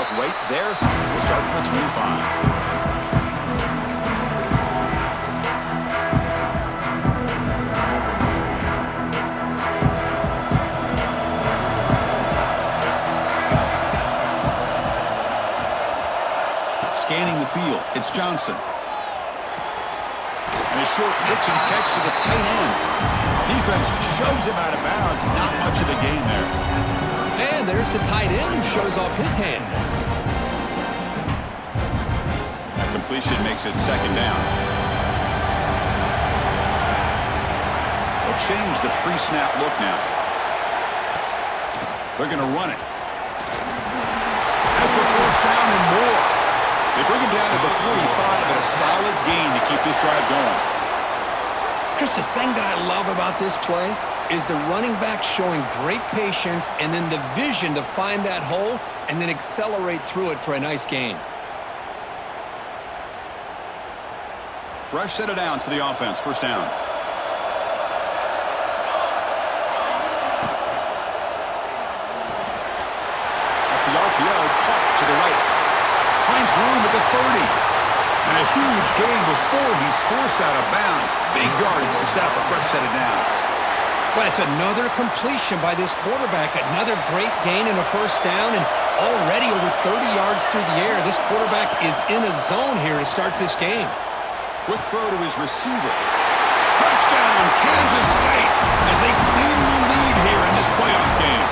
off right there. We'll start from the 25. Scanning the field, it's Johnson. And a short pitch and catch to the tight end. Defense shoves him out of bounds. Not much of a gain there. And there's the tight end who shows off his hands. That completion makes it second down. They'll change the pre-snap look now. They're going to run it. That's the first down and more. They bring him down to the 45 and a solid gain to keep this drive going. Chris, the thing that I love about this play is the running back showing great patience and then the vision to find that hole and then accelerate through it for a nice gain. Fresh set of downs for the offense. First down. Off the RPO, caught to the right. Finds room at the 30. And a huge gain before he's forced out of bounds. Big yardage to set up a fresh set of downs. But it's another completion by this quarterback. Another great gain in a first down, and already over 30 yards through the air. This quarterback is in a zone here to start this game. Quick throw to his receiver. Touchdown, Kansas State, as they claim the lead here in this playoff game.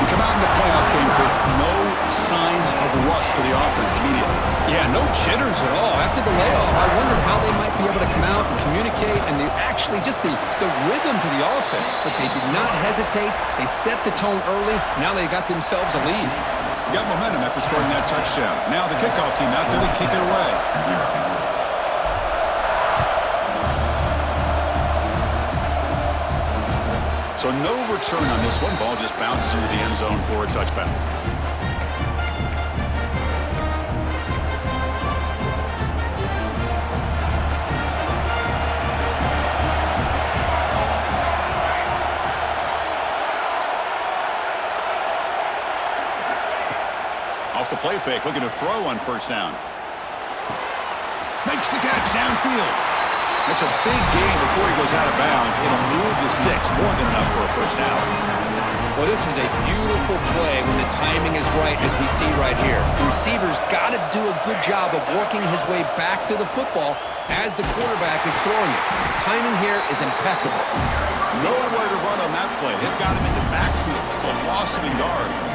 We come out in the playoff game for no signs of rust for the offense immediately. Yeah, no jitters at all. After the layoff, I wondered how they might be able to come out and communicate and actually just the rhythm to the offense. But they did not hesitate. They set the tone early. Now they got themselves a lead. Got momentum after scoring that touchdown. Now the kickoff team out there to kick it away. So no return on this one. Ball just bounces into the end zone for a touchback. Off the play fake, looking to throw on first down. Makes the catch downfield. That's a big gain before he goes out of bounds. It'll move the sticks more than enough for a first down. Well, this is a beautiful play when the timing is right, as we see right here. The receiver's got to do a good job of working his way back to the football as the quarterback is throwing it. The timing here is impeccable. Nowhere to run on that play. They've got him in the backfield. It's a loss of a yard.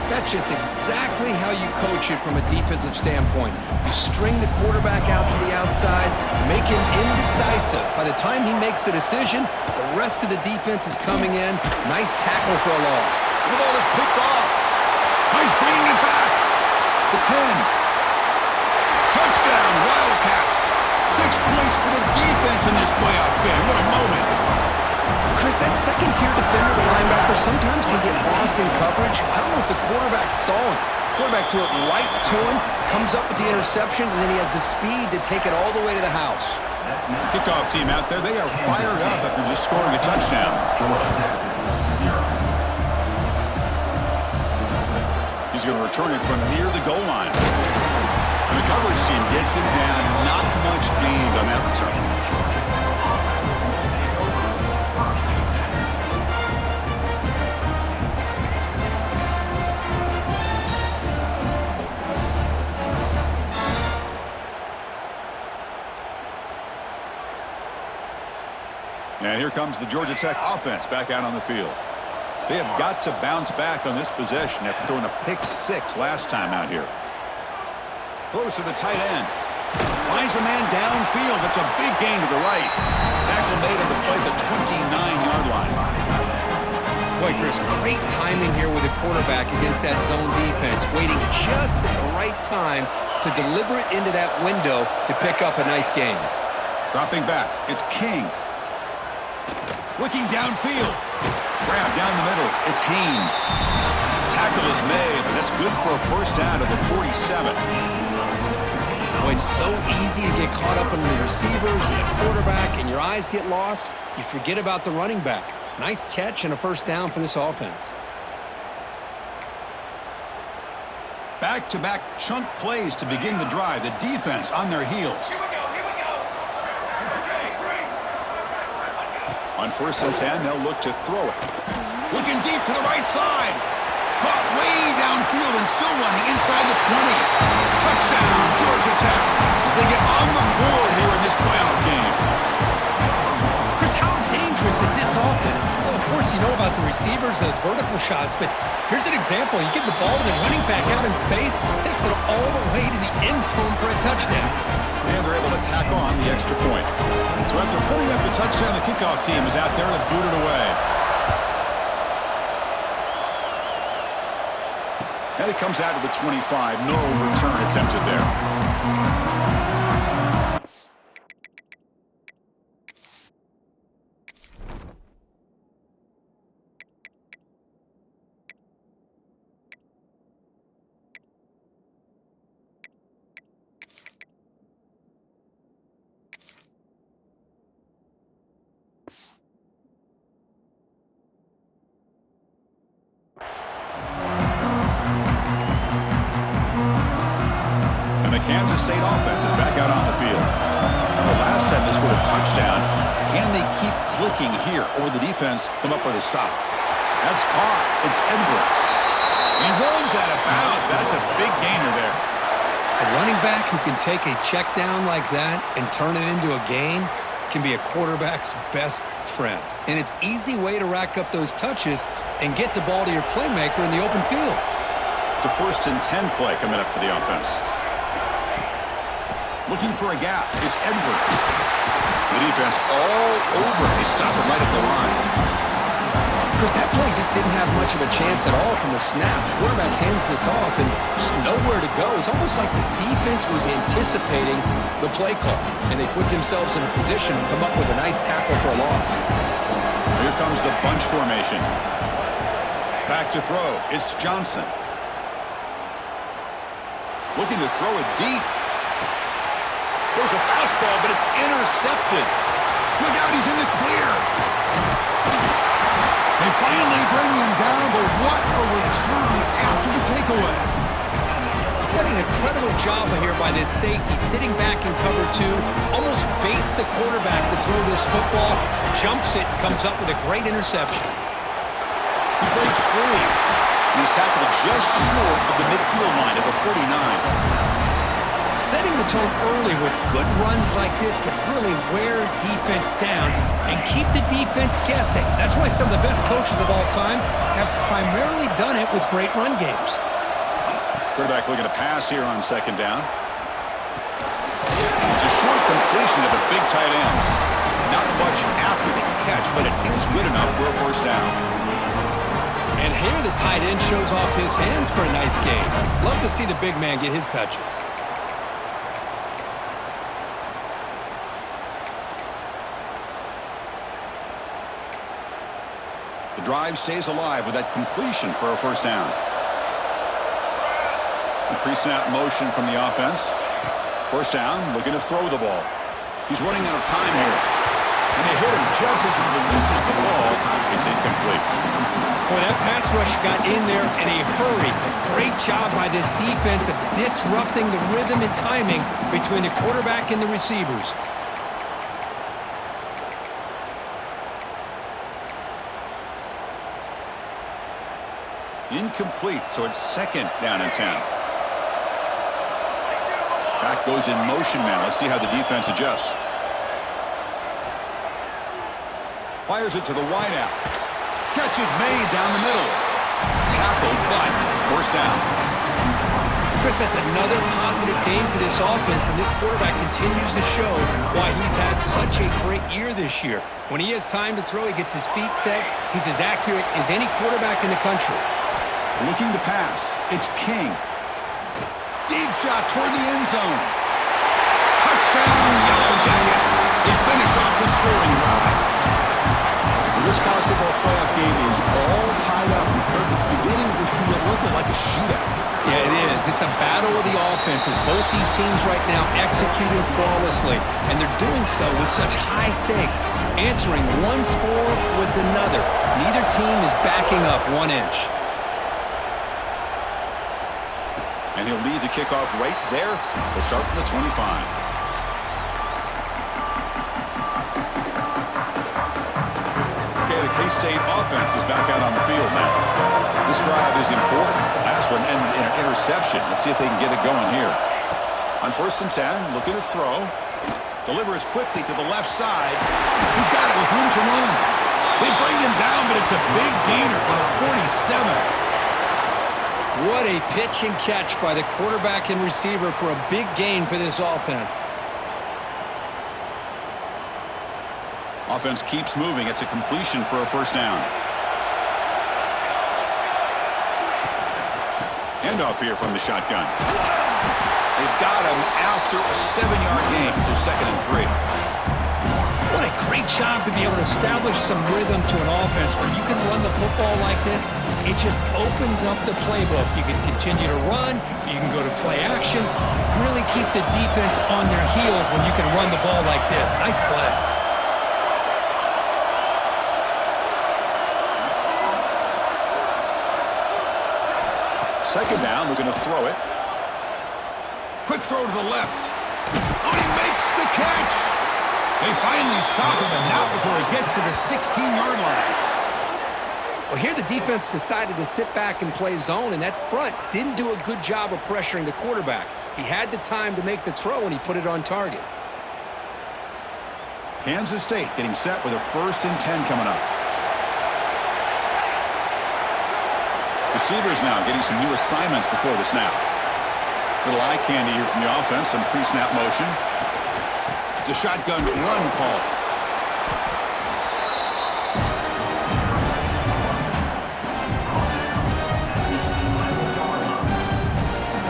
That's just exactly how you coach it from a defensive standpoint. You string the quarterback out to the outside, make him indecisive. By the time he makes a decision, the rest of the defense is coming in. Nice tackle for a loss. The ball is picked off. He's bringing it back. The 10. Touchdown, Wildcats. 6 points for the defense in this playoff game. What a moment. Chris, that second-tier defender, the linebacker, sometimes can get lost in coverage. I don't know if the quarterback saw him. Quarterback threw it right to him, comes up with the interception, and then he has the speed to take it all the way to the house. Kickoff team out there, they are fired up after just scoring a touchdown. He's going to return it from near the goal line. And the coverage team gets him down. Not much gained on that return. And here comes the Georgia Tech offense back out on the field. They have got to bounce back on this possession after throwing a pick-6 last time out here. Throws to the tight end. Finds a man downfield. That's a big gain to the right. Tackle made on the play at the 29-yard line. Boy, Chris, great timing here with the quarterback against that zone defense, waiting just at the right time to deliver it into that window to pick up a nice gain. Dropping back, it's King. Looking downfield. Grab down the middle. It's Haynes. Tackle is made, but that's good for a first down to the 47. Boy, it's so easy to get caught up in the receivers and the quarterback, and your eyes get lost. You forget about the running back. Nice catch and a first down for this offense. Back-to-back chunk plays to begin the drive. The defense on their heels. On 1st and 10, they'll look to throw it. Looking deep to the right side. Caught way downfield and still running inside the 20. Touchdown, Georgia Tech, as they get on the board here in this playoff game. Chris, how dangerous is this offense? Well, of course, you know about the receivers, those vertical shots, but here's an example. You give the ball to the running back out in space, takes it all the way to the end zone for a touchdown. And they're able to tack on the extra point. So after putting up the touchdown, the kickoff team is out there to boot it away. And it comes out to the 25. No return attempted there. Kansas State offense is back out on the field. The last time they scored a touchdown. Can they keep clicking here, or the defense come up with a stop? That's caught. It's Edwards. He runs out of bounds. That's a big gainer there. A running back who can take a check down like that and turn it into a gain can be a quarterback's best friend. And it's an easy way to rack up those touches and get the ball to your playmaker in the open field. It's a 1st and 10 play coming up for the offense. Looking for a gap. It's Edwards. The defense all over. They stop him right at the line. Chris, that play just didn't have much of a chance at all from the snap. The quarterback hands this off and just nowhere to go. It's almost like the defense was anticipating the play call, and they put themselves in a position to come up with a nice tackle for a loss. Here comes the bunch formation. Back to throw. It's Johnson. Looking to throw it deep. There's a fastball, but it's intercepted. Look out, he's in the clear. They finally bring him down, but what a return after the takeaway. What an incredible job here by this safety, sitting back in cover 2, almost baits the quarterback to throw this football, jumps it, comes up with a great interception. He breaks free. He's tackled just short of the midfield line at the 49. Setting the tone early with good runs like this can really wear defense down and keep the defense guessing. That's why some of the best coaches of all time have primarily done it with great run games. Quarterback looking to pass here on 2nd down. It's a short completion of a big tight end. Not much after the catch, but it is good enough for a 1st down. And here the tight end shows off his hands for a nice game. Love to see the big man get his touches. The drive stays alive with that completion for a 1st down. The pre-snap motion from the offense. 1st down, looking to throw the ball. He's running out of time here. And they hit him just as he releases the ball. It's incomplete. Boy, that pass rush got in there in a hurry. Great job by this defense of disrupting the rhythm and timing between the quarterback and the receivers. Incomplete, so it's 2nd down and 10. Back goes in motion now. Let's see how the defense adjusts. Fires it to the wideout. Catch is made down the middle. Tackled, but 1st down. Chris, that's another positive game for this offense, and this quarterback continues to show why he's had such a great year this year. When he has time to throw, he gets his feet set. He's as accurate as any quarterback in the country. Looking to pass. It's King. Deep shot toward the end zone. Touchdown, Yellow Jackets. They finish off the scoring drive. This college football playoff game is all tied up. It's beginning to feel a little bit like a shootout. Yeah, it is. It's a battle of the offenses. Both these teams right now executing flawlessly, and they're doing so with such high stakes, answering one score with another. Neither team is backing up 1 inch. And he'll lead the kickoff right there. They'll start from the 25. Okay, the K-State offense is back out on the field now. This drive is important. Last one ended in an interception. Let's see if they can get it going here. On 1st and 10, looking to throw. Delivers quickly to the left side. He's got it with room to run. They bring him down, but it's a big gainer for the 47. What a pitch and catch by the quarterback and receiver for a big gain for this offense. Offense keeps moving. It's a completion for a first down. Handoff here from the shotgun. They've got him after a 7-yard gain, so 2nd and 3. What a great job to be able to establish some rhythm to an offense where you can run the football like this. It just opens up the playbook. You can continue to run. You can go to play action. You really keep the defense on their heels when you can run the ball like this. Nice play. Second down, we're going to throw it. Quick throw to the left. Oh, he makes the catch. They finally stop him, and not before he gets to the 16-yard line. Well, here the defense decided to sit back and play zone, and that front didn't do a good job of pressuring the quarterback. He had the time to make the throw, and he put it on target. Kansas State getting set with a 1st and 10 coming up. Receivers now getting some new assignments before the snap. Little eye candy here from the offense, some pre-snap motion. It's a shotgun run call.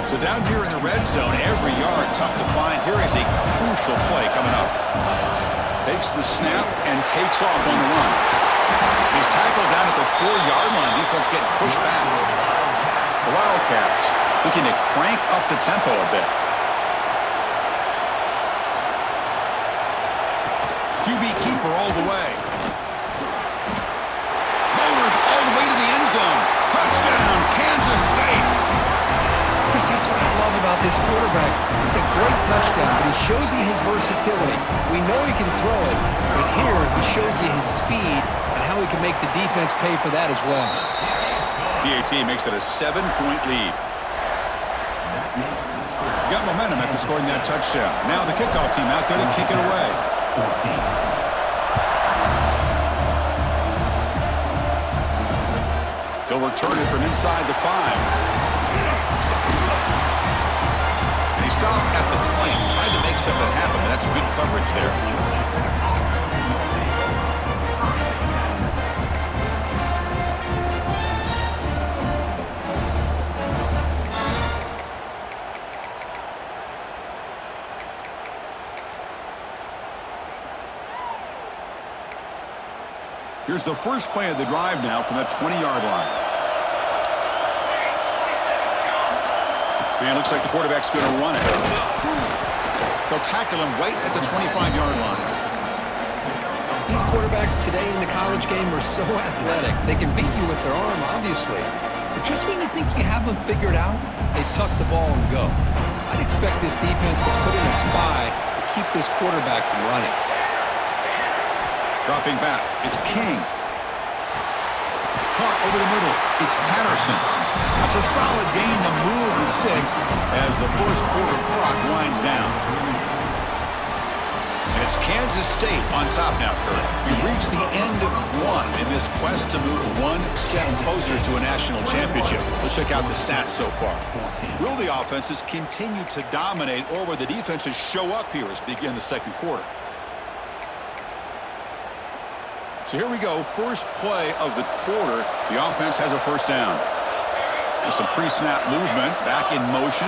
So down here in the red zone, every yard tough to find. Here is a crucial play coming up. Takes the snap and takes off on the run. He's tackled down at the 4-yard line. Defense getting pushed back. The Wildcats looking to crank up the tempo a bit. QB keeper all the way. Mowers all the way to the end zone. Touchdown, Kansas State. Chris, that's what I love about this quarterback. It's a great touchdown, but he shows you his versatility. We know he can throw it, but here he shows you his speed and how he can make the defense pay for that as well. PAT makes it a 7-point lead. Got momentum after scoring that touchdown. Now the kickoff team out there to kick it away. They'll return it from inside the 5. And he stopped at the 20, trying to make something happen, but that's good coverage there. Here's the first play of the drive now from the 20-yard line. Man, looks like the quarterback's going to run it. They'll tackle him right at the 25-yard line. These quarterbacks today in the college game are so athletic. They can beat you with their arm, obviously. But just when you think you have them figured out, they tuck the ball and go. I'd expect this defense to put in a spy to keep this quarterback from running. Dropping back, it's King. Caught over the middle, it's Patterson. That's a solid gain to move the sticks as the first quarter clock winds down. And it's Kansas State on top now, Kurt. We've reached the end of one in this quest to move one step closer to a national championship. Let's check out the stats so far. Will the offenses continue to dominate, or will the defenses show up here as we begin the second quarter? So here we go, first play of the quarter. The offense has a first down. With some pre-snap movement, back in motion.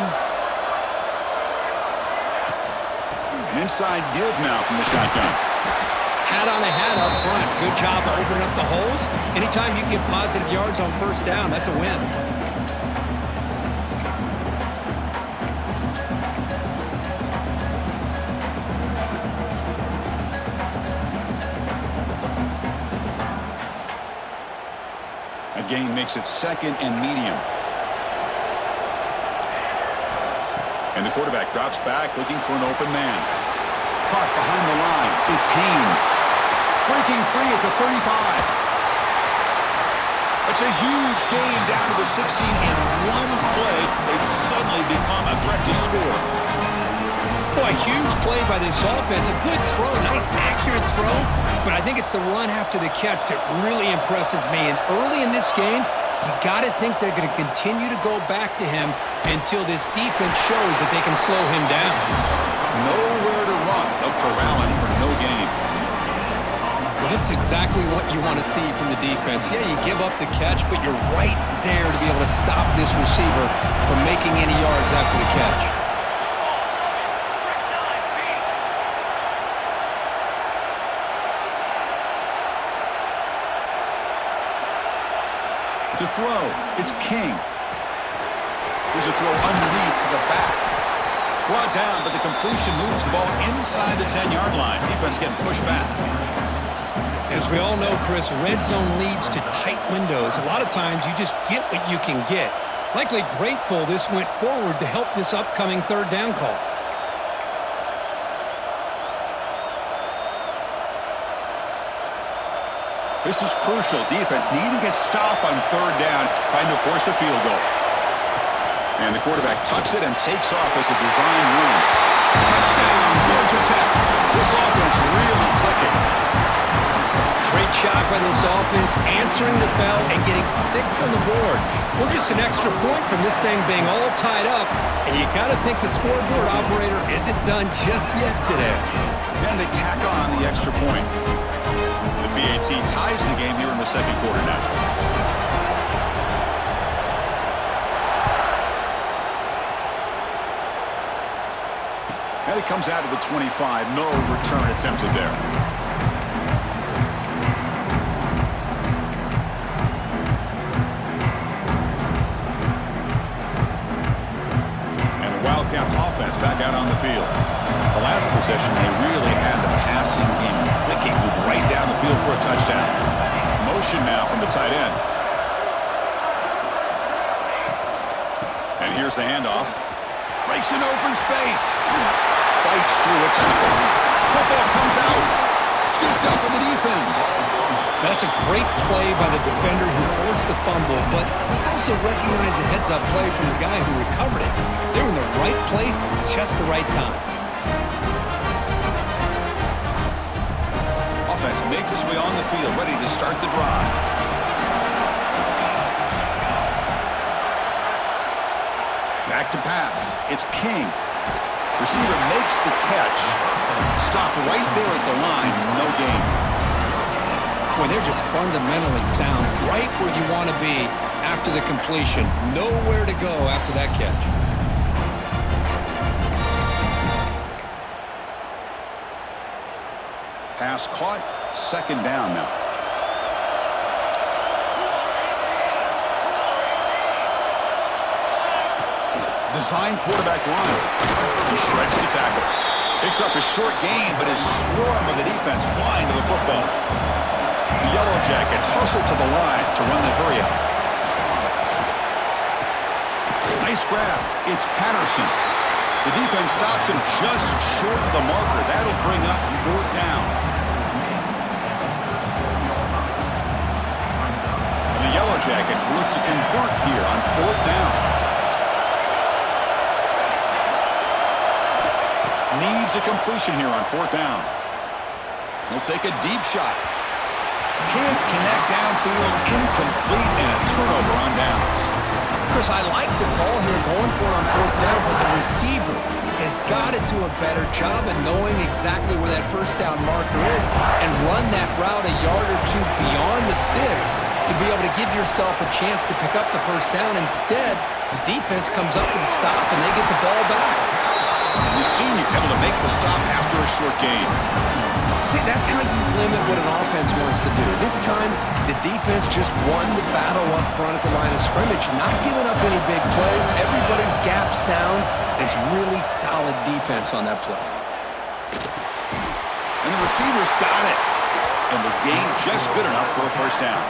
An inside give now from the shotgun. Hat on a hat up front. Good job of opening up the holes. Anytime you can get positive yards on first down, that's a win. Gain makes it 2nd and medium. And the quarterback drops back looking for an open man. Caught behind the line. It's Haynes. Breaking free at the 35. It's a huge gain down to the 16 in one play. They've suddenly become a threat to score. Boy, a huge play by this offense. A good throw, a nice accurate throw. But I think it's the run after the catch that really impresses me. And early in this game, you got to think they're going to continue to go back to him until this defense shows that they can slow him down. Nowhere to run. They'll corral him for no gain. Well, this is exactly what you want to see from the defense. Yeah, you give up the catch, but you're right there to be able to stop this receiver from making any yards after the catch. To throw, it's King. Here's a throw underneath to the back. Brought down, but the completion moves the ball inside the 10-yard line. Defense getting pushed back. As we all know, Chris, red zone leads to tight windows. A lot of times you just get what you can get. Likely grateful this went forward to help this upcoming third down call. This is crucial. Defense needing a stop on third down, trying to force a field goal. And the quarterback tucks it and takes off as a design run. Touchdown, Georgia Tech. This offense really clicking. Great job by this offense, answering the bell and getting 6 on the board. We're just an extra point from this thing being all tied up, and you got to think the scoreboard operator isn't done just yet today. And they tack on the extra point. The BAT ties the game here in the second quarter now. And it comes out of the 25. No return attempted there. And the Wildcats offense back out on the field. The last possession, they really had the passing game clicking, moved right down the field for a touchdown. Motion now from the tight end. And here's the handoff. Breaks an open space. Fights through a tackle. Football comes out. Scooped up in the defense. That's a great play by the defender who forced the fumble, but let's also recognize the heads-up play from the guy who recovered it. They were in the right place at just the right time. Offense makes its way on the field, ready to start the drive. Back to pass. It's King. Receiver makes the catch. Stopped right there at the line. No gain. Boy, they're just fundamentally sound, right where you want to be after the completion. Nowhere to go after that catch. Pass caught. Second down now. Design quarterback run. He shreds the tackle. Picks up a short gain, but his swarm of the defense flying to the football. The Yellow Jackets hustle to the line to run the hurry up. Nice grab. It's Patterson. The defense stops him just short of the marker. That'll bring up fourth down. And the Yellow Jackets look to convert here on fourth down. Needs a completion here on fourth down. He'll take a deep shot. Can't connect downfield, incomplete, and a turnover on downs. Chris, I like the call here going for it on fourth down, but the receiver has got to do a better job of knowing exactly where that first down marker is and run that route a yard or two beyond the sticks to be able to give yourself a chance to pick up the first down. Instead, the defense comes up with a stop and they get the ball back. The senior able to make the stop after a short gain. See, that's how you limit what an offense wants to do. This time, the defense just won the battle up front at the line of scrimmage, not giving up any big plays. Everybody's gap sound. It's really solid defense on that play. And the receivers got it. And the gain just good enough for a first down.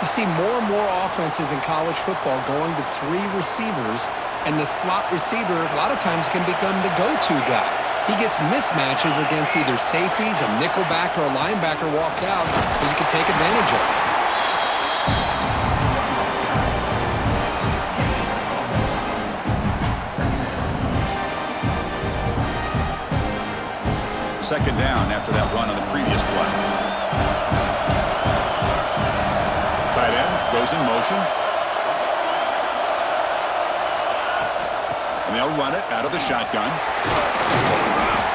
You see more and more offenses in college football going to 3 receivers, and the slot receiver a lot of times can become the go-to guy. He gets mismatches against either safeties, a nickelback, or a linebacker walked out that you can take advantage of. Second down after that run on the previous play. Tight end goes in motion. And they'll run it out of the shotgun.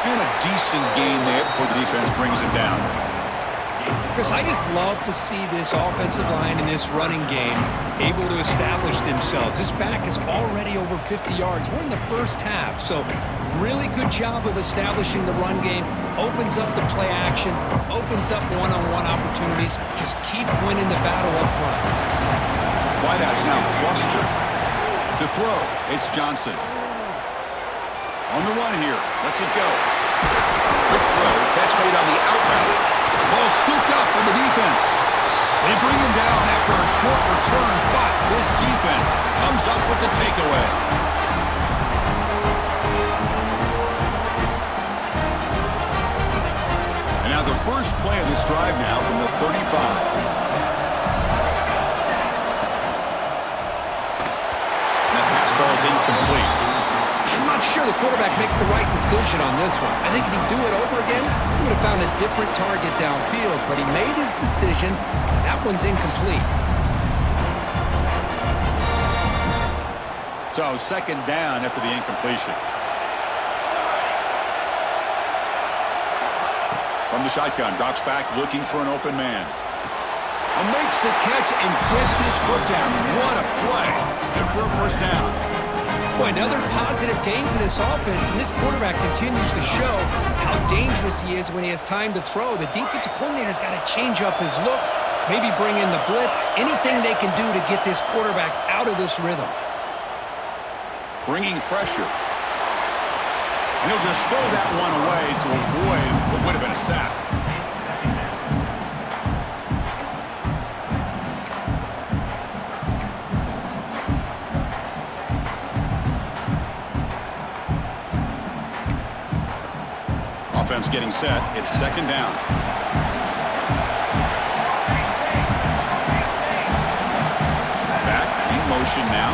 And a decent gain there before the defense brings him down. Chris, I just love to see this offensive line in this running game able to establish themselves. This back is already over 50 yards. We're in the first half, so really good job of establishing the run game. Opens up the play action, opens up one-on-one opportunities. Just keep winning the battle up front. Wideouts now cluster. To throw, it's Johnson. On the run here. Let's it go. Quick throw. Catch made on the out route. Ball scooped up on the defense. They bring him down after a short return, but this defense comes up with the takeaway. And now the first play of this drive now from the 35. That pass ball is incomplete. I'm not sure the quarterback makes the right decision on this one. I think if he'd do it over again, he would have found a different target downfield, but he made his decision. That one's incomplete. So second down after the incompletion. From the shotgun, drops back looking for an open man. And makes the catch and gets his foot down. What a play. Good for a first down. Boy, another positive game for this offense, and this quarterback continues to show how dangerous he is when he has time to throw. The defensive coordinator's got to change up his looks, maybe bring in the blitz, anything they can do to get this quarterback out of this rhythm. Bringing pressure. And he'll just throw that one away to avoid what would have been a sack. Offense getting set. It's second down. Back in motion now.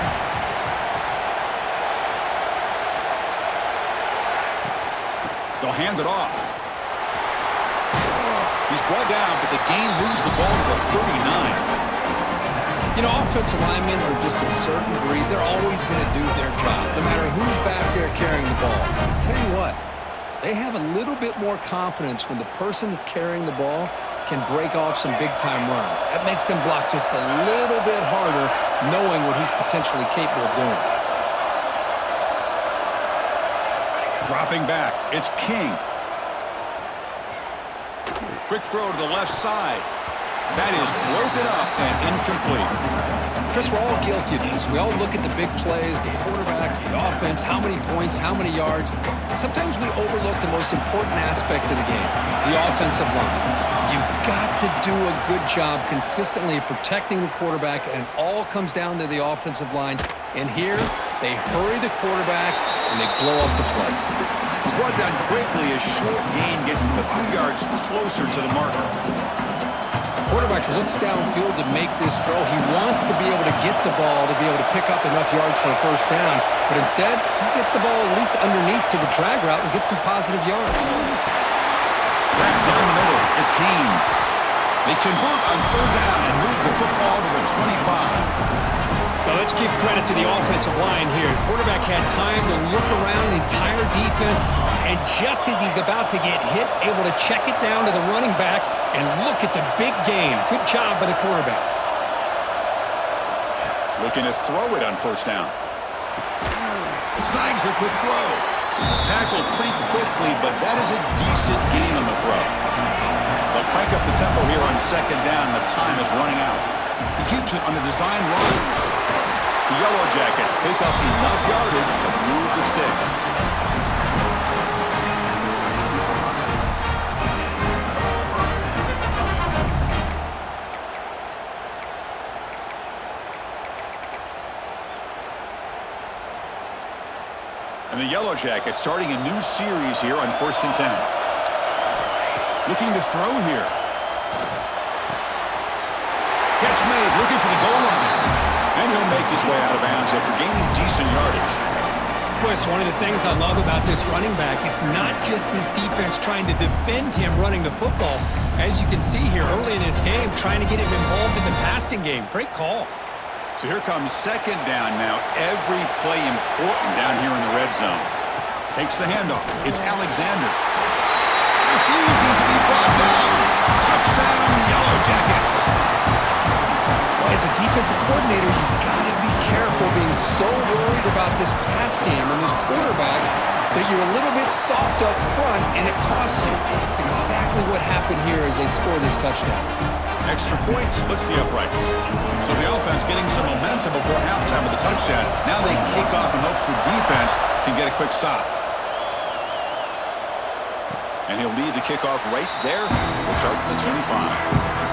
They'll hand it off. He's brought down, but the gain moves the ball to the 39. You know, offensive linemen are just a certain breed. They're always going to do their job, no matter who's back there carrying the ball. I'll tell you what, they have a little bit more confidence when the person that's carrying the ball can break off some big-time runs. That makes them block just a little bit harder, knowing what he's potentially capable of doing. Dropping back, it's King. Quick throw to the left side. That is broken up and incomplete. Chris, we're all guilty of this. We all look at the big plays, the quarterbacks, the offense, how many points, how many yards. And sometimes we overlook the most important aspect of the game, the offensive line. You've got to do a good job consistently protecting the quarterback, and it all comes down to the offensive line. And here, they hurry the quarterback, and they blow up the play. It's brought down quickly as short gain gets them a few yards closer to the marker. Quarterback looks downfield to make this throw. He wants to be able to get the ball to be able to pick up enough yards for a first down, but instead, he gets the ball at least underneath to the drag route and gets some positive yards. Back down the middle, it's Haynes. They convert on third down and move the football to the 25. Well, let's give credit to the offensive line here. Quarterback had time to look around the entire defense, and just as he's about to get hit, able to check it down to the running back, and look at the big gain. Good job by the quarterback. Looking to throw it on first down. Snags a quick throw. Tackled pretty quickly, but that is a decent gain on the throw. They'll crank up the tempo here on second down. The time is running out. He keeps it on the design run. The Yellow Jackets pick up enough yardage to move the sticks. And the Yellow Jackets starting a new series here on 1st and 10. Looking to throw here. Catch made, looking for the goal line. And he'll make his way out of bounds after gaining decent yardage. Boy, it's one of the things I love about this running back. It's not just this defense trying to defend him running the football. As you can see here early in this game, trying to get him involved in the passing game. Great call. So here comes 2nd down now. Every play important down here in the red zone. Takes the handoff. It's Alexander. Refusing to be brought down. Touchdown, Yellow Jackets. As a defensive coordinator, you've got to be careful being so worried about this pass game and this quarterback that you're a little bit soft up front and it costs you. It's exactly what happened here as they score this touchdown. Extra point splits the uprights. So the offense getting some momentum before halftime with the touchdown. Now they kick off in hopes the defense can get a quick stop. And he'll leave the kickoff right there. We'll start from the 25.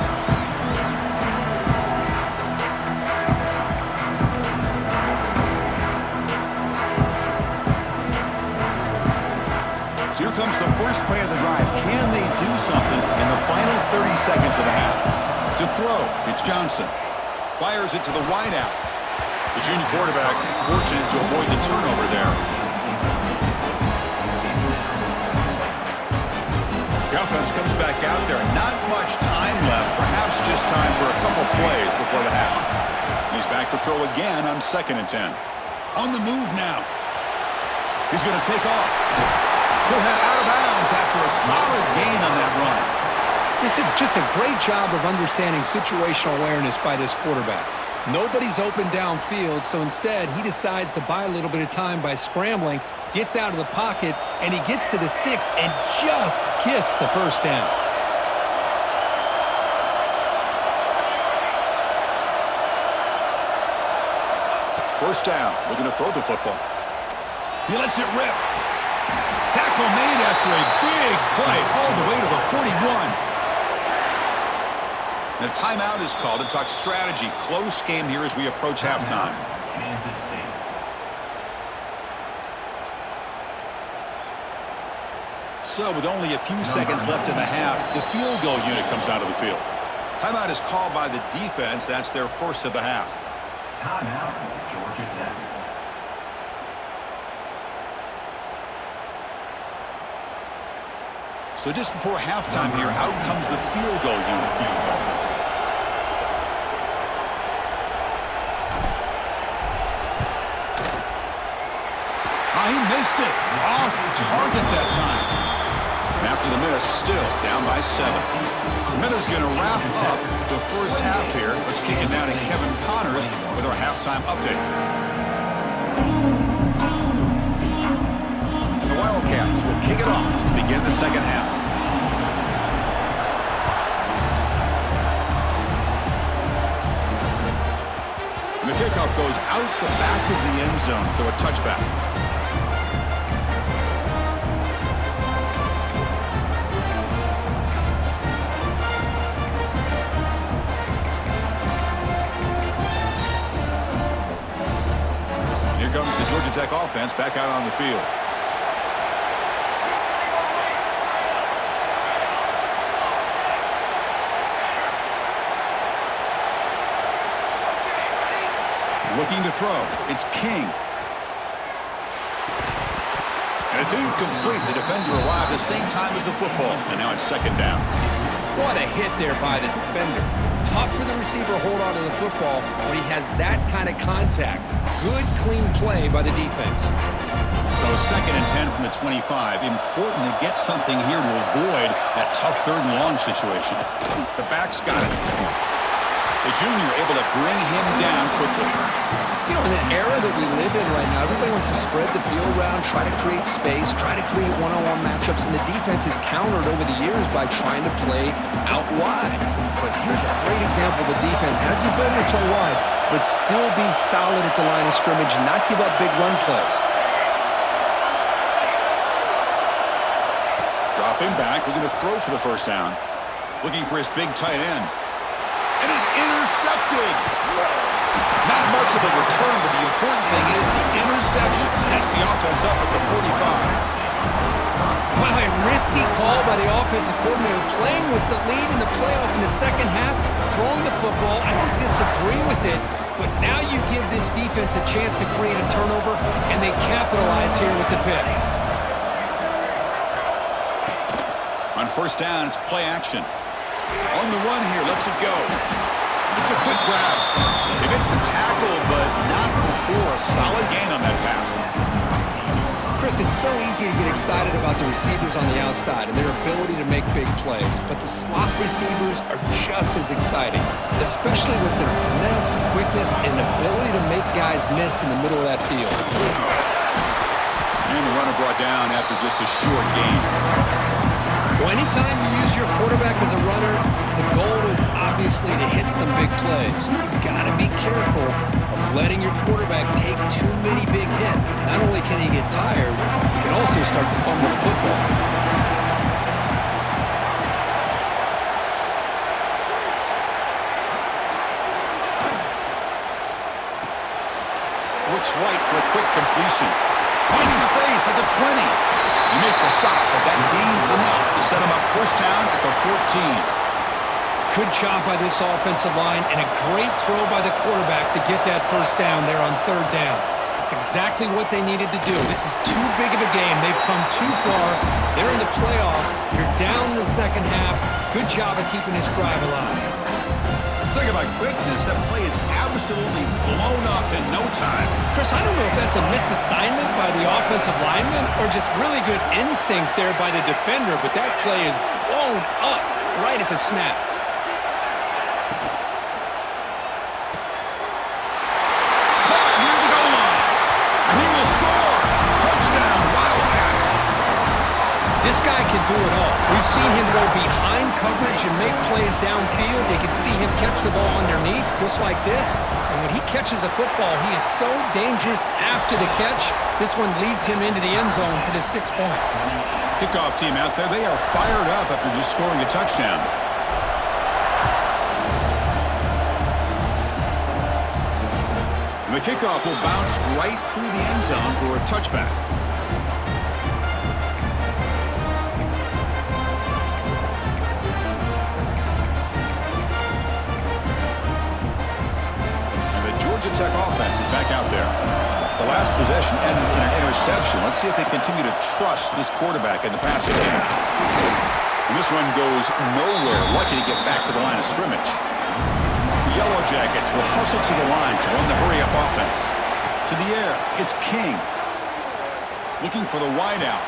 Here comes the first play of the drive. Can they do something in the final 30 seconds of the half? To throw, it's Johnson. Fires it to the wideout. The junior quarterback fortunate to avoid the turnover there. The offense comes back out there. Not much time left. Perhaps just time for a couple plays before the half. And he's back to throw again on 2nd and 10. On the move now. He's going to take off. He'll head out of bounds after a solid gain on that run. This is just a great job of understanding situational awareness by this quarterback. Nobody's open downfield, so instead he decides to buy a little bit of time by scrambling, gets out of the pocket, and he gets to the sticks and just gets the first down. First down, looking to throw the football. He lets it rip. Tackle made after a big play all the way to the 41. And a timeout is called to talk strategy. Close game here as we approach halftime. So with only a few seconds left in the half, the field goal unit comes out of the field. Timeout is called by the defense. That's their first of the half. Timeout, Georgia Tech. So just before halftime here, out comes the field goal unit. He missed it. Off target that time. And after the miss, still down by 7. The Minnows going to wrap up the first half here. Let's kick it down to Kevin Connors with our halftime update. The Wildcats will kick it off to begin the second half. And the kickoff goes out the back of the end zone, so a touchback. Here comes the Georgia Tech offense back out on the field. Looking to throw. It's King. And it's incomplete. The defender arrived at the same time as the football. And now it's second down. What a hit there by the defender. Tough for the receiver to hold on to the football when he has that kind of contact. Good, clean play by the defense. So second and 10 from the 25. Important to get something here to avoid that tough third and long situation. The back's got it. The junior able to bring him down quickly. You know, in the era that we live in right now, everybody wants to spread the field around, try to create space, try to create one-on-one matchups, and the defense is countered over the years by trying to play out wide. But here's a great example. The defense has the ability to play wide, but still be solid at the line of scrimmage, not give up big run plays. Dropping back, looking to throw for the first down. Looking for his big tight end. And is intercepted. Not much of a return, but the important thing is the interception. sets the offense up at the 45. Wow, a risky call by the offensive coordinator, playing with the lead in the playoff in the second half, throwing the football. I don't disagree with it, but now you give this defense a chance to create a turnover, and they capitalize here with the pick. On first down, it's play action. On the run here, lets it go. It's a quick grab. They make the tackle, but not before a solid gain on that pass. Chris, it's so easy to get excited about the receivers on the outside and their ability to make big plays, but the slot receivers are just as exciting, especially with their finesse, quickness, and ability to make guys miss in the middle of that field. And the runner brought down after just a short gain. Well, anytime you use your quarterback as a runner, the goal is obviously to hit some big plays. You've got to be careful of letting your quarterback take too many big hits. Not only can he get tired, he can also start to fumble the football. Looks right for a quick completion. Finding space at the 20. You make the stop, but that gains enough to set him up first down at the 14. Good job by this offensive line, and a great throw by the quarterback to get that first down there on third down. It's exactly what they needed to do. This is too big of a game. They've come too far. They're in the playoff. You're down in the second half. Good job of keeping this drive alive. Talk about quickness. That play is absolutely blown up in no time. Chris, I don't know if that's a misassignment by the offensive lineman or just really good instincts there by the defender, but that play is blown up right at the snap. This guy can do it all. We've seen him go behind coverage and make plays downfield. You can see him catch the ball underneath, just like this. And when he catches a football, he is so dangerous after the catch. This one leads him into the end zone for the 6 points. Kickoff team out there, they are fired up after just scoring a touchdown. And the kickoff will bounce right through the end zone for a touchback. Georgia Tech offense is back out there. The last possession ended in an interception. Let's see if they continue to trust this quarterback in the passing game. And this one goes nowhere. Lucky to get back to the line of scrimmage. The Yellow Jackets will hustle to the line to run the hurry-up offense. To the air, it's King. Looking for the wideout.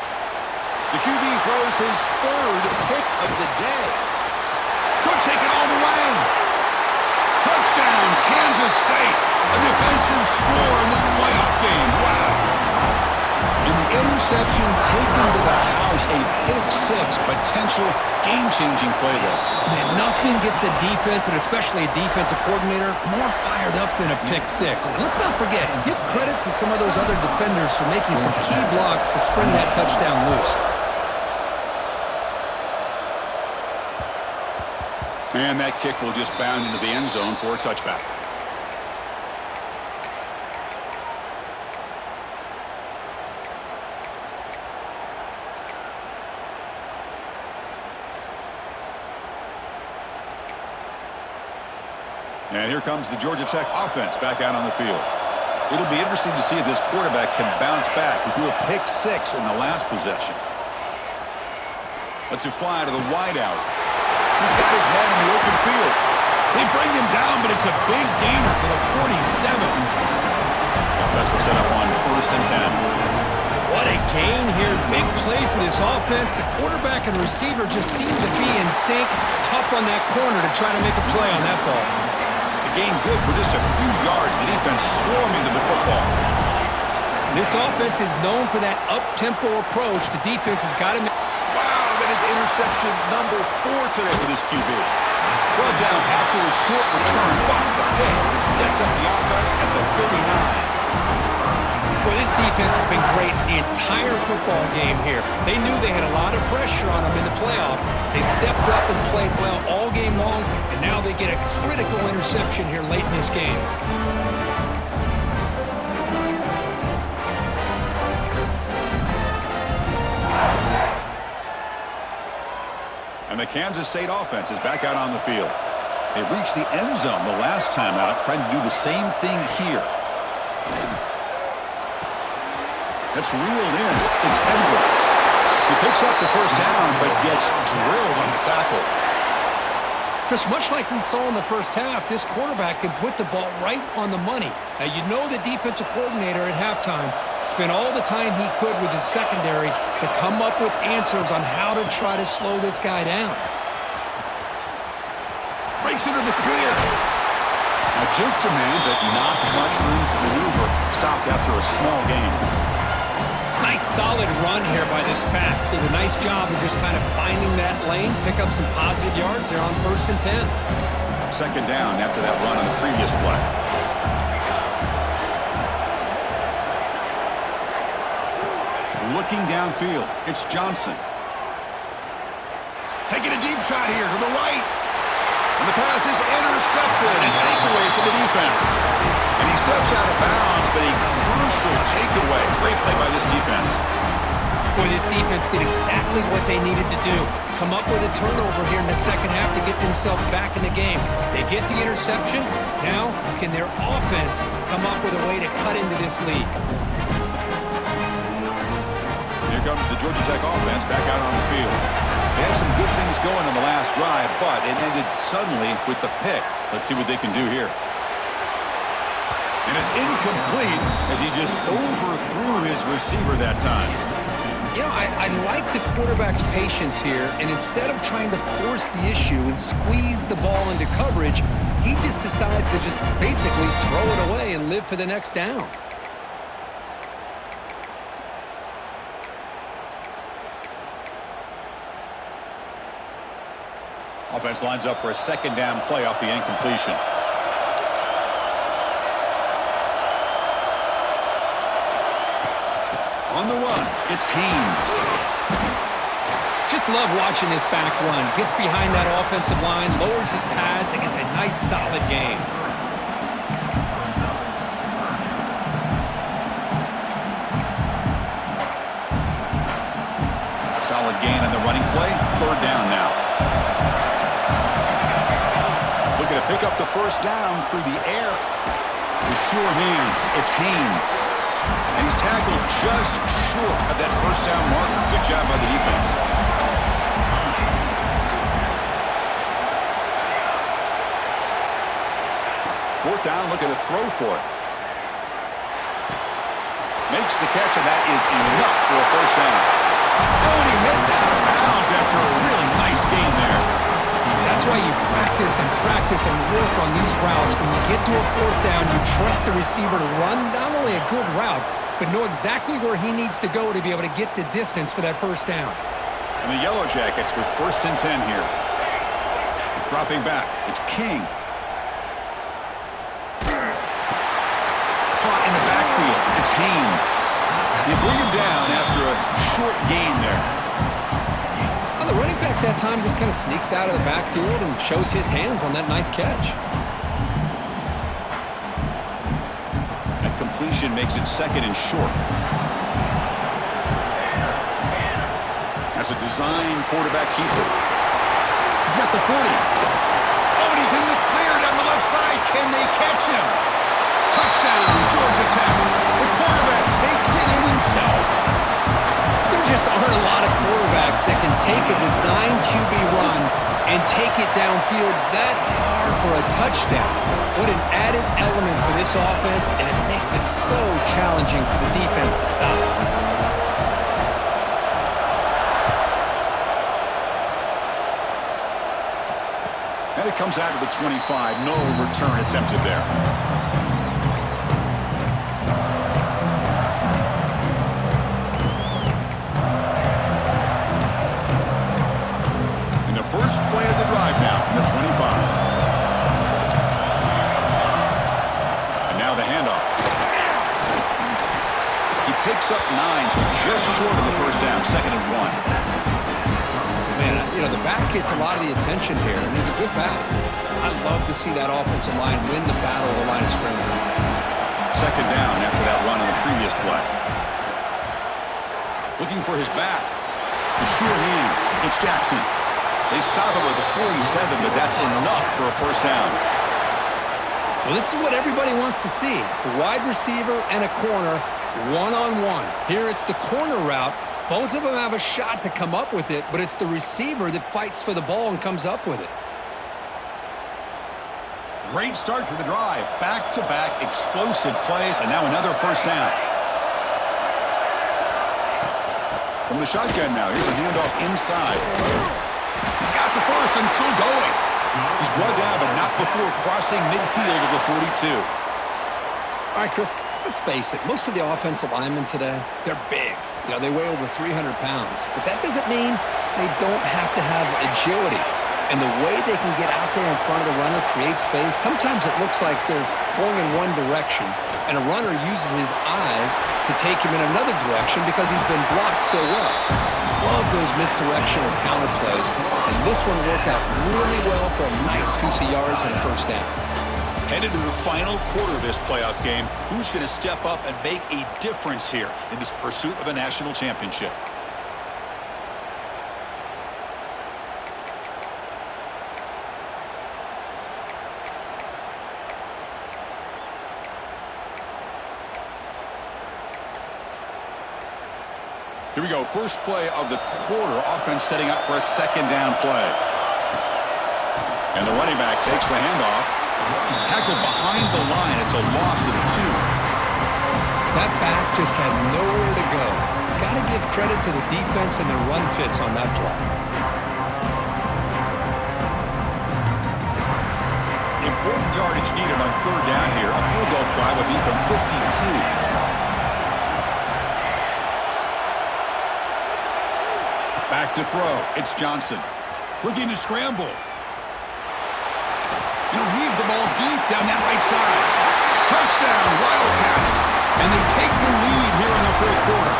The QB throws his third pick of the day. Could take it all the way. Touchdown, Kansas State. A defensive score in this playoff game. Wow. And the interception taken to the house. A pick six, potential game-changing play there. Man, nothing gets a defense, and especially a defensive coordinator, more fired up than a pick six. And let's not forget, give credit to some of those other defenders for making some key blocks to spring that touchdown loose. And that kick will just bound into the end zone for a touchback. And here comes the Georgia Tech offense back out on the field. It'll be interesting to see if this quarterback can bounce back. He threw a pick six in the last possession. Lets it fly to the wideout. He's got his man in the open field. They bring him down, but it's a big gainer for the 47. Offense will set up on 1st and 10. What a gain here. Big play for this offense. The quarterback and receiver just seem to be in sync. Tough on that corner to try to make a play on that ball. Gain good for just a few yards. The defense swarming to the football. This offense is known for that up-tempo approach. The defense has got him. Wow, that is interception number 4 today for this QB. Well down after a short return, but the pick sets up the offense at the 39. Well, this defense has been great the entire football game here. They knew they had a lot of pressure on them in the playoff. They stepped up and played well all game long, and now they get a critical interception here late in this game. And the Kansas State offense is back out on the field. They reached the end zone the last time out, trying to do the same thing here. That's reeled in. It's Edwards. He picks up the first down, but gets drilled on the tackle. Chris, much like we saw in the first half, this quarterback can put the ball right on the money. Now, you know the defensive coordinator at halftime spent all the time he could with his secondary to come up with answers on how to try to slow this guy down. Breaks into the clear. A juke to man, but not much room to maneuver. Stopped after a small gain. Nice solid run here by this back. Did a nice job of just kind of finding that lane, pick up some positive yards there on 1st and 10. Second down after that run on the previous play. Looking downfield, it's Johnson. Taking a deep shot here to the right. And the pass is intercepted and takeaway for the defense. And he steps out of bounds, but a crucial takeaway. Great play by this defense. Boy, this defense did exactly what they needed to do. Come up with a turnover here in the second half to get themselves back in the game. They get the interception. Now, can their offense come up with a way to cut into this lead? Here comes the Georgia Tech offense back out on the field. They had some good things going on the last drive, but it ended suddenly with the pick. Let's see what they can do here. And it's incomplete as he just overthrew his receiver that time. You know, I like the quarterback's patience here, and instead of trying to force the issue and squeeze the ball into coverage, he just decides to just basically throw it away and live for the next down. Offense lines up for a second down play off the incompletion. On the run, it's Haynes. Just love watching this back run. Gets behind that offensive line, lowers his pads, and gets a nice solid gain. Solid gain on the running play. Third down now. Looking to pick up the first down through the air. With sure hands, it's Haynes. And he's tackled just short of that first down marker. Good job by the defense. Fourth down, look at the throw for it. Makes the catch, and that is enough for a first down. Oh, and he heads out of bounds after a really nice gain there. That's why you practice and work on these routes. When you get to a fourth down, you trust the receiver to run not only a good route, but know exactly where he needs to go to be able to get the distance for that first down. And the Yellow Jackets with 1st and 10 here. Dropping back, it's King. Caught in the backfield, it's Haynes. They bring him down after a short gain there. Well, the running back that time just kind of sneaks out of the backfield and shows his hands on that nice catch. That completion makes it second and short. That's a design quarterback keeper. He's got the 40. Oh, and he's in the clear down the left side. Can they catch him? Touchdown, Georgia Tech. The quarterback takes it in himself. There just aren't a lot of quarterbacks that can take a design QB run and take it downfield that far for a touchdown. What an added element for this offense, and it makes it so challenging for the defense to stop. And it comes out to the 25. No return attempted there. First play of the drive now from the 25. And now the handoff. He picks up 9, so just short of the first down, 2nd and 1. Man, you know, the back gets a lot of the attention here, and he's a good back. I love to see that offensive line win the battle of the line of scrimmage. 2nd down after that run on the previous play. Looking for his back. The sure hands. It's Jackson. They stop it with a 47, but that's enough for a first down. Well, this is what everybody wants to see. A wide receiver and a corner, one-on-one. Here it's the corner route. Both of them have a shot to come up with it, but it's the receiver that fights for the ball and comes up with it. Great start for the drive. Back-to-back explosive plays, and now another first down. From the shotgun now, here's a handoff inside. He's got the first and still going. He's brought down, but not before crossing midfield of the 42. All right, Chris, let's face it. Most of the offensive linemen today, they're big. You know, they weigh over 300 pounds. But that doesn't mean they don't have to have agility. And the way they can get out there in front of the runner, create space, sometimes it looks like they're going in one direction, and a runner uses his eyes to take him in another direction because he's been blocked so well. Love those misdirectional counter plays, and this one worked out really well for a nice piece of yards and a first down. Headed to the final quarter of this playoff game, who's going to step up and make a difference here in this pursuit of a national championship? Here we go, first play of the quarter. Offense setting up for a second down play. And the running back takes the handoff. Tackled behind the line. It's a loss of 2. That back just had nowhere to go. Got to give credit to the defense and their run fits on that play. Important yardage needed on third down here. A field goal try would be from 52. Back to throw. It's Johnson. Looking to scramble. He'll heave the ball deep down that right side. Touchdown, Wildcats. And they take the lead here in the fourth quarter.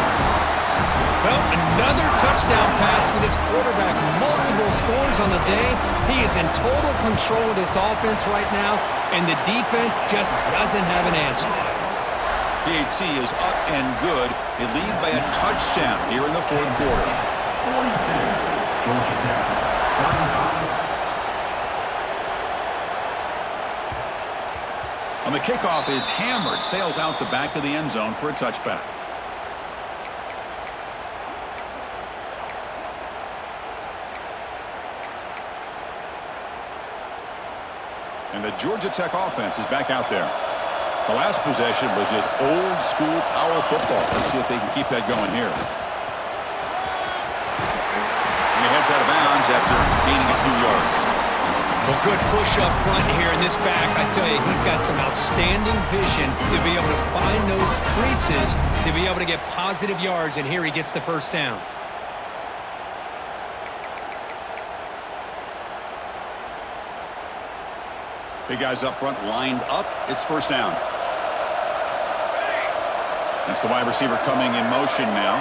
Well, another touchdown pass for this quarterback. Multiple scores on the day. He is in total control of this offense right now, and the defense just doesn't have an answer. PAT is up and good. They lead by a touchdown here in the fourth quarter. 42, Georgia Tech. 35. On the kickoff is hammered, sails out the back of the end zone for a touchback. And the Georgia Tech offense is back out there. The last possession was just old school power football. Let's see if they can keep that going here. And he heads out of bounds after gaining a few yards. Well, good push up front here in this back. I tell you, he's got some outstanding vision to be able to find those creases, to be able to get positive yards, and here he gets the first down. Big guys up front lined up. It's first down. That's the wide receiver coming in motion now.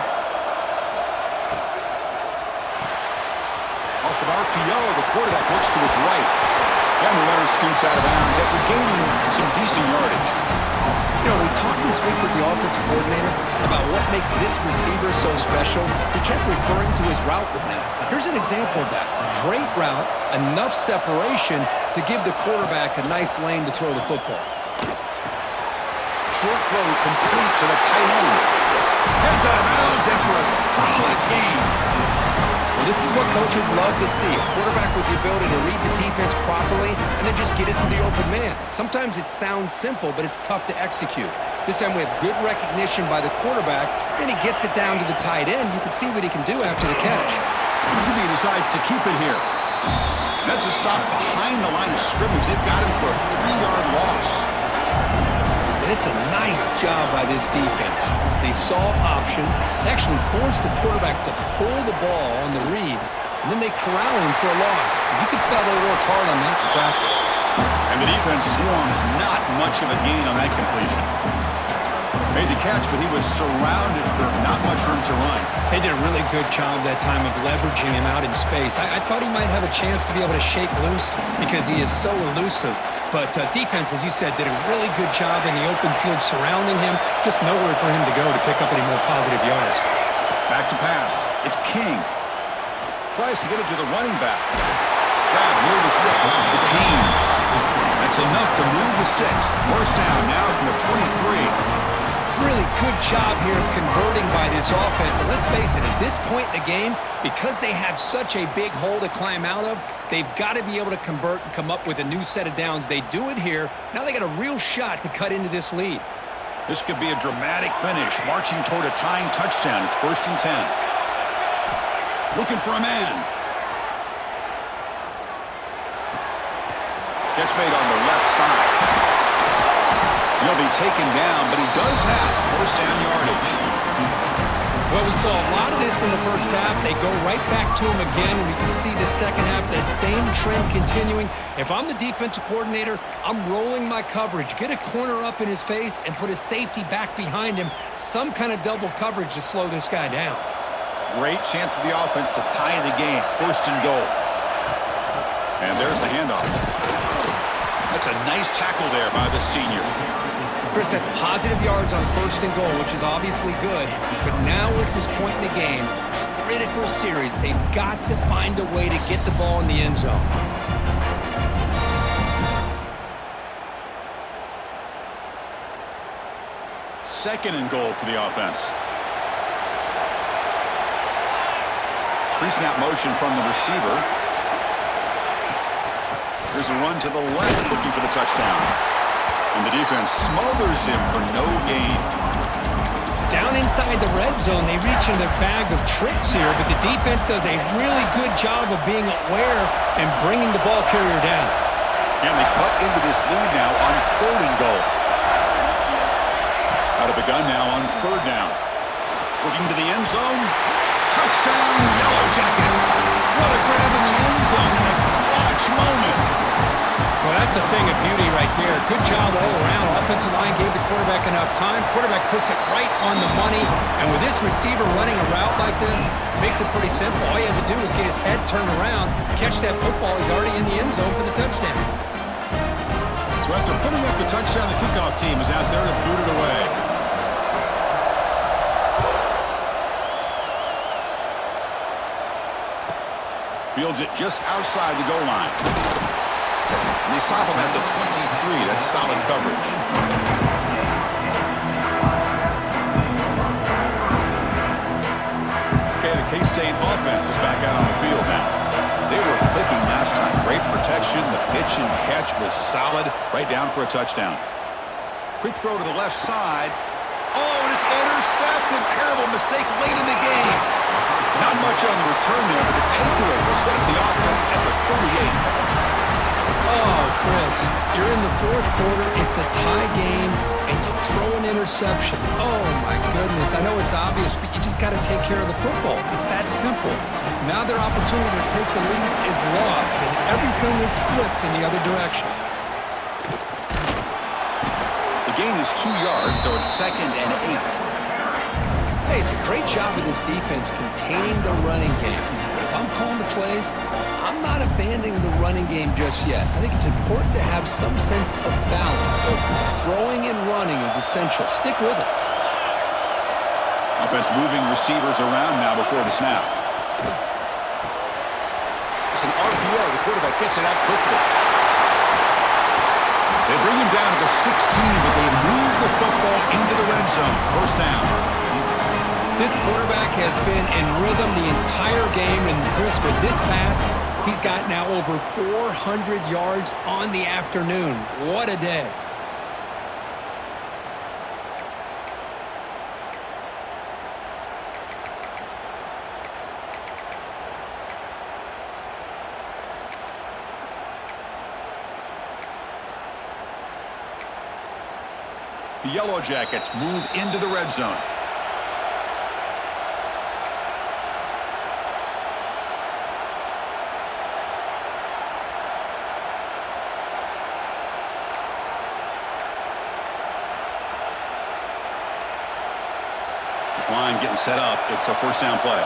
Off an RPO, the quarterback looks to his right. And the runner scoots out of bounds after gaining some decent yardage. You know, we talked this week with the offensive coordinator about what makes this receiver so special. He kept referring to his route running. Here's an example of that. Great route, enough separation to give the quarterback a nice lane to throw the football. Short throw complete to the tight end. Heads out of bounds after a solid game. Well, this is what coaches love to see. A quarterback with the ability to read the defense properly and then just get it to the open man. Sometimes it sounds simple, but it's tough to execute. This time we have good recognition by the quarterback, and he gets it down to the tight end. You can see what he can do after the catch. He decides to keep it here. That's a stop behind the line of scrimmage. They've got him for a 3-yard loss. And it's a nice job by this defense. They saw option, actually forced the quarterback to pull the ball on the read, and then they corral him for a loss. You could tell they worked hard on that in practice. And the defense swarms not much of a gain on that completion. Made the catch, but he was surrounded for not much room to run. They did a really good job that time of leveraging him out in space. I thought he might have a chance to be able to shake loose because he is so elusive. But defense, as you said, did a really good job in the open field surrounding him. Just nowhere for him to go to pick up any more positive yards. Back to pass. It's King. Tries to get it to the running back. Grab near the sticks. It's Haynes. That's enough to move the sticks. First down now from the 23. Really good job here of converting by this offense. And let's face it, at this point in the game, because they have such a big hole to climb out of, they've got to be able to convert and come up with a new set of downs. They do it here. Now they got a real shot to cut into this lead. This could be a dramatic finish, marching toward a tying touchdown. It's 1st and 10. Looking for a man. Catch made on the left side. He'll be taken down, but he does have first down yardage. Well, we saw a lot of this in the first half. They go right back to him again, and we can see the second half, that same trend continuing. If I'm the defensive coordinator, I'm rolling my coverage. Get a corner up in his face and put a safety back behind him. Some kind of double coverage to slow this guy down. Great chance for the offense to tie the game. 1st and goal. And there's the handoff. That's a nice tackle there by the senior. Chris, that's positive yards on 1st and goal, which is obviously good. But now we're at this point in the game, critical series. They've got to find a way to get the ball in the end zone. Second and goal for the offense. Pre-snap motion from the receiver. There's a run to the left, looking for the touchdown. And the defense smothers him for no gain. Down inside the red zone, they reach in their bag of tricks here, but the defense does a really good job of being aware and bringing the ball carrier down. And they cut into this lead now on 3rd and goal. Out of the gun now on 3rd down. Looking to the end zone. Touchdown, Yellow Jackets. What a grab in the end zone in a clutch moment. Well, that's a thing of beauty right there. Good job all around. Offensive line gave the quarterback enough time. Quarterback puts it right on the money. And with this receiver running a route like this, makes it pretty simple. All you had to do was get his head turned around, catch that football. He's already in the end zone for the touchdown. So after putting up the touchdown, the kickoff team is out there to boot it away. Fields it just outside the goal line. And they stop him at the 23. That's solid coverage. Okay, the K-State offense is back out on the field now. They were clicking last time. Great protection. The pitch and catch was solid. Right down for a touchdown. Quick throw to the left side. Oh, and it's intercepted. Terrible mistake late in the game. Not much on the return there, but the takeaway will set up the offense at the 38. Oh, Chris, you're in the 4th quarter. It's a tie game, and you throw an interception. Oh, my goodness. I know it's obvious, but you just got to take care of the football. It's that simple. Now their opportunity to take the lead is lost, and everything is flipped in the other direction. The gain is 2 yards, so it's 2nd and 8. Hey, it's a great job of this defense containing the running game. But if I'm calling the plays, I'm not abandoning the running game just yet. I think it's important to have some sense of balance. So throwing and running is essential. Stick with it. Offense moving receivers around now before the snap. It's an RPO. The quarterback gets it out quickly. They bring him down to the 16, but they move the football into the red zone. First down. This quarterback has been in rhythm the entire game, and Chris, with this pass, he's got now over 400 yards on the afternoon. What a day. The Yellow Jackets move into the red zone. This line getting set up. It's a first down play.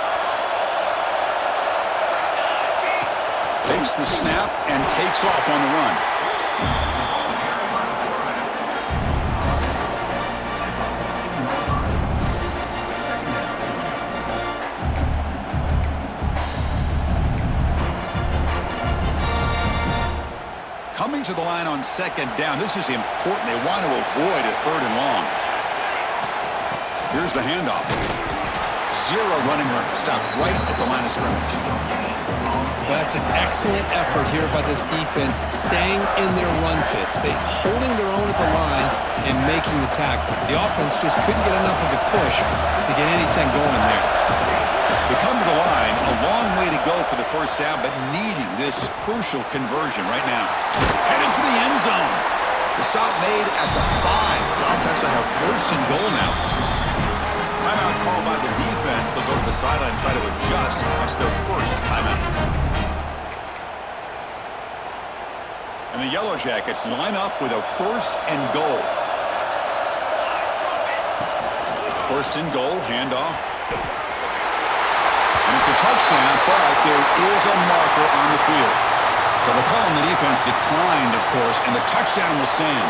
Takes the snap and takes off on the run. to the line on second down. This is important. They want to avoid a 3rd and long. Here's the handoff. 0 running room. Stop right at the line of scrimmage. That's an excellent effort here by this defense, staying in their run fits. They holding their own at the line and making the tackle. The offense just couldn't get enough of a push to get anything going there. They come to the line, a long way to go for the first down, but needing this crucial conversion right now. Heading for the end zone. The stop made at the 5. The offense will have 1st and goal now. Timeout called by the defense. They'll go to the sideline and try to adjust. It's their first timeout. And the Yellow Jackets line up with a 1st and goal. 1st and goal, handoff. And it's a touchdown, but there is a marker on the field. So the call on the defense declined, of course, and the touchdown will stand.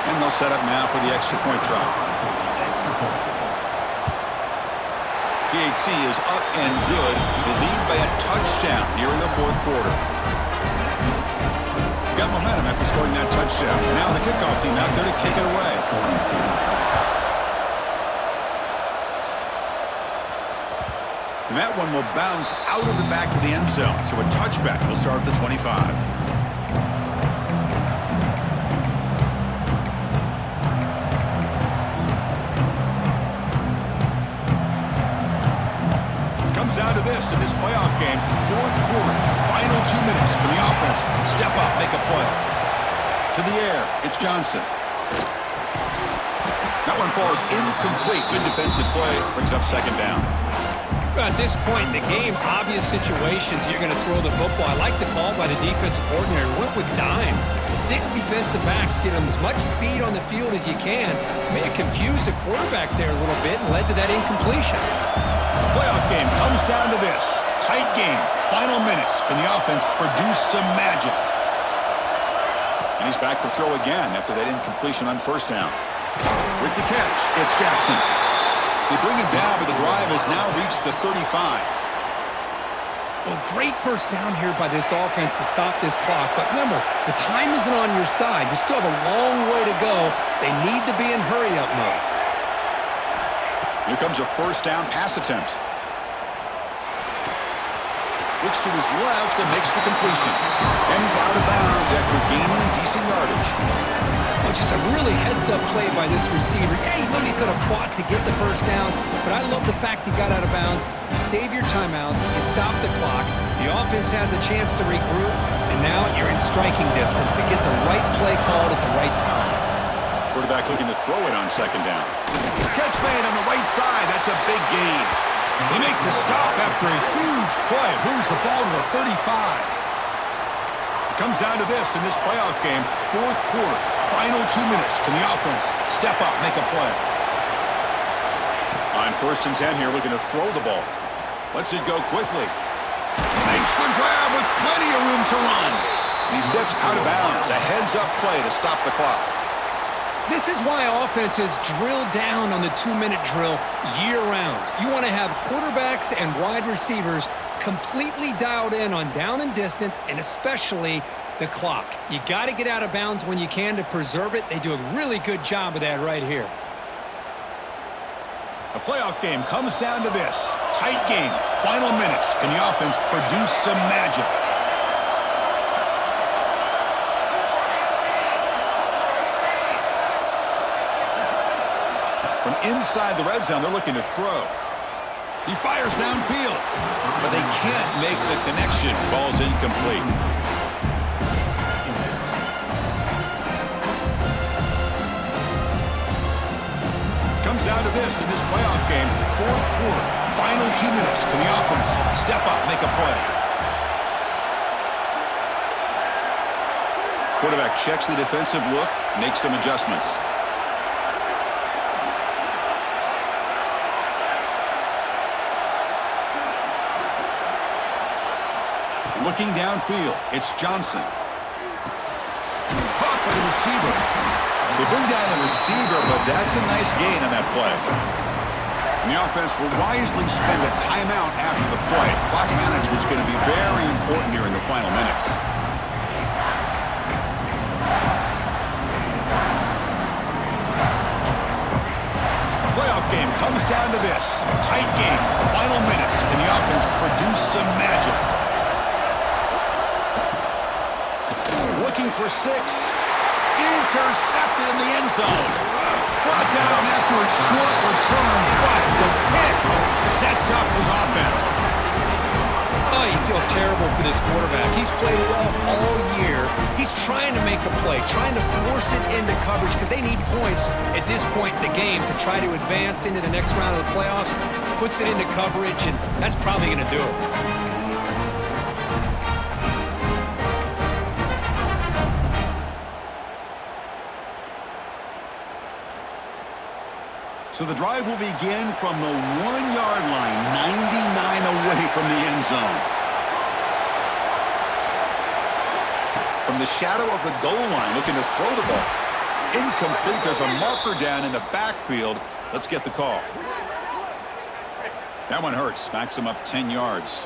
And they'll set up now for the extra point try. PAT is up and good. They lead by a touchdown here in the 4th quarter. Got momentum after scoring that touchdown. Now the kickoff team out there to kick it away. And that one will bounce out of the back of the end zone. So a touchback will start at the 25. Comes down to this in this playoff game. 4th quarter, final 2 minutes. Can the offense step up, make a play? To the air, it's Johnson. That one falls incomplete. Good defensive play. Brings up 2nd down. At this point in the game, obvious situations, you're going to throw the football. I like the call by the defensive coordinator. Went with dime. 6 defensive backs, get them as much speed on the field as you can. May have confused the quarterback there a little bit and led to that incompletion. The playoff game comes down to this. Tight game. Final minutes. Can the offense produce some magic? And he's back to throw again after that incompletion on 1st down. With the catch, it's Jackson. They bring him down, but the drive has now reached the 35. Well, great 1st down here by this offense to stop this clock. But remember, the time isn't on your side. You still have a long way to go. They need to be in hurry-up mode. Here comes a 1st down pass attempt. Looks to his left and makes the completion. And he's out of bounds after gaining decent yardage. Oh, just a really heads-up play by this receiver. Yeah, he maybe could have fought to get the 1st down, but I love the fact he got out of bounds. You save your timeouts, you stop the clock, the offense has a chance to regroup, and now you're in striking distance to get the right play called at the right time. Quarterback looking to throw it on 2nd down. Catch made on the right side. That's a big gain. They make the stop after a huge play. Moves the ball to the 35. It comes down to this in this playoff game. 4th quarter, final 2 minutes. Can the offense step up, make a play? On 1st and 10 here, looking to throw the ball. Lets it go quickly. Makes the grab with plenty of room to run. And he steps out of bounds. A heads-up play to stop the clock. This is why offenses drill down on the 2-minute drill year-round. You want to have quarterbacks and wide receivers completely dialed in on down and distance, and especially the clock. You got to get out of bounds when you can to preserve it. They do a really good job of that right here. The playoff game comes down to this. Tight game, final minutes. Can the offense produce some magic? From inside the red zone, they're looking to throw. He fires downfield, but they can't make the connection. Ball's incomplete. Comes down to this in this playoff game. 4th quarter, final 2 minutes. Can the offense step up, make a play? Quarterback checks the defensive look, makes some adjustments. Looking downfield, it's Johnson. Caught by the receiver. They bring down the receiver, but that's a nice gain on that play. And the offense will wisely spend a timeout after the play. Clock management is going to be very important here in the final minutes. playoff game comes down to this. Tight game, final minutes, and the offense produce some magic. Looking for 6. Intercepted in the end zone. Brought down after a short return, but the pick sets up his offense. Oh, you feel terrible for this quarterback. He's played well all year. He's trying to make a play, trying to force it into coverage because they need points at this point in the game to try to advance into the next round of the playoffs. Puts it into coverage, and that's probably going to do it. So the drive will begin from the 1-yard line, 99 away from the end zone. From the shadow of the goal line, looking to throw the ball. Incomplete. There's a marker down in the backfield. Let's get the call. That one hurts. Backs him up 10 yards.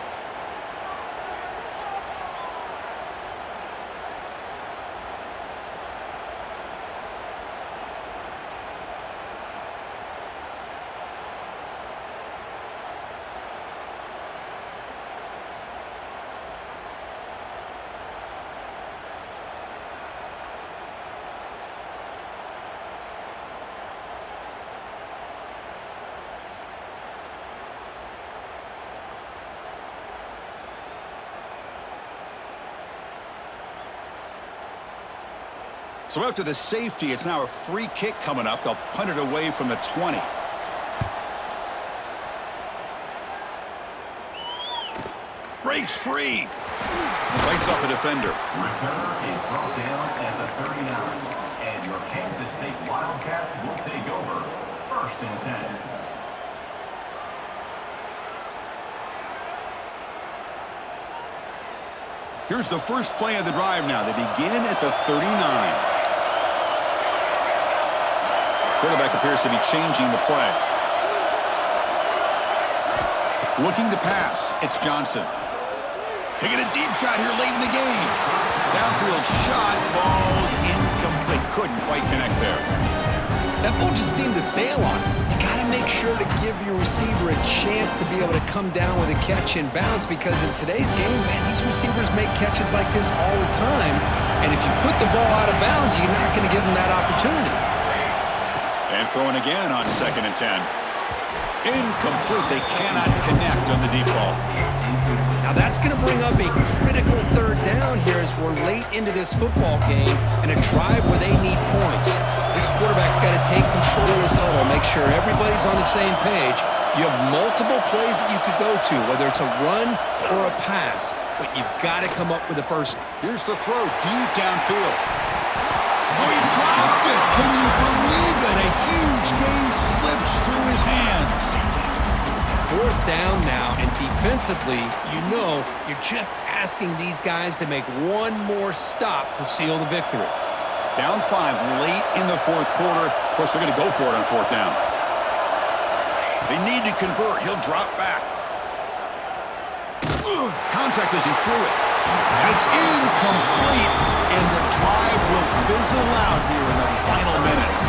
So after the safety, it's now a free kick coming up. They'll punt it away from the 20. Breaks free. Bites off a defender. Returner is brought down at the 39. And your Kansas State Wildcats will take over. 1st and 10. Here's the first play of the drive now. They begin at the 39. Quarterback appears to be changing the play. Looking to pass. It's Johnson. Taking a deep shot here late in the game. Downfield shot falls incomplete. Couldn't quite connect there. That ball just seemed to sail on him. You got to make sure to give your receiver a chance to be able to come down with a catch and bounce, because in today's game, man, these receivers make catches like this all the time. And if you put the ball out of bounds, you're not going to give them that opportunity. And throwing again on 2nd and 10. Incomplete. They cannot connect on the deep ball. Now that's going to bring up a critical 3rd down here as we're late into this football game and a drive where they need points. This quarterback's got to take control of this huddle, make sure everybody's on the same page. You have multiple plays that you could go to, whether it's a run or a pass, but you've got to come up with the first. Here's the throw deep downfield. Oh, he dropped it. Can you believe it? A huge gain slips through his hands. 4th down now, and defensively, you know you're just asking these guys to make one more stop to seal the victory. Down 5 late in the 4th quarter. Of course, they're going to go for it on 4th down. They need to convert. He'll drop back. Contact as he threw it. And it's incomplete, and the drive will fizzle out here in the final minutes.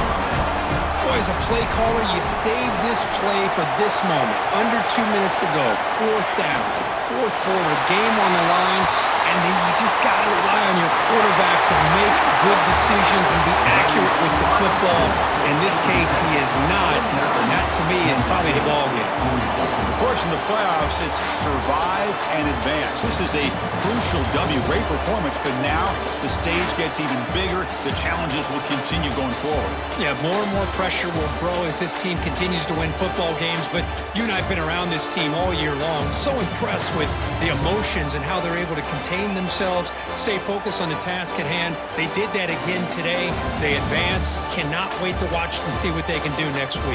Boy, as a play caller, you save this play for this moment. Under 2 minutes to go. 4th down. 4th quarter, game on the line, and then you just got to rely on your quarterback to make good decisions and be accurate with the football. In this case, he is not, and that, to me, is probably the ballgame. Of course, in the playoffs, it's survive and advance. This is a crucial W. Great performance, but now the stage gets even bigger. The challenges will continue going forward. Yeah, more and more pressure will grow as this team continues to win football games, but you and I have been around this team all year long. So impressed with the emotions and how they're able to contain themselves, stay focused on the task at hand. They did that again today. They advance. Cannot wait to watch and see what they can do next week.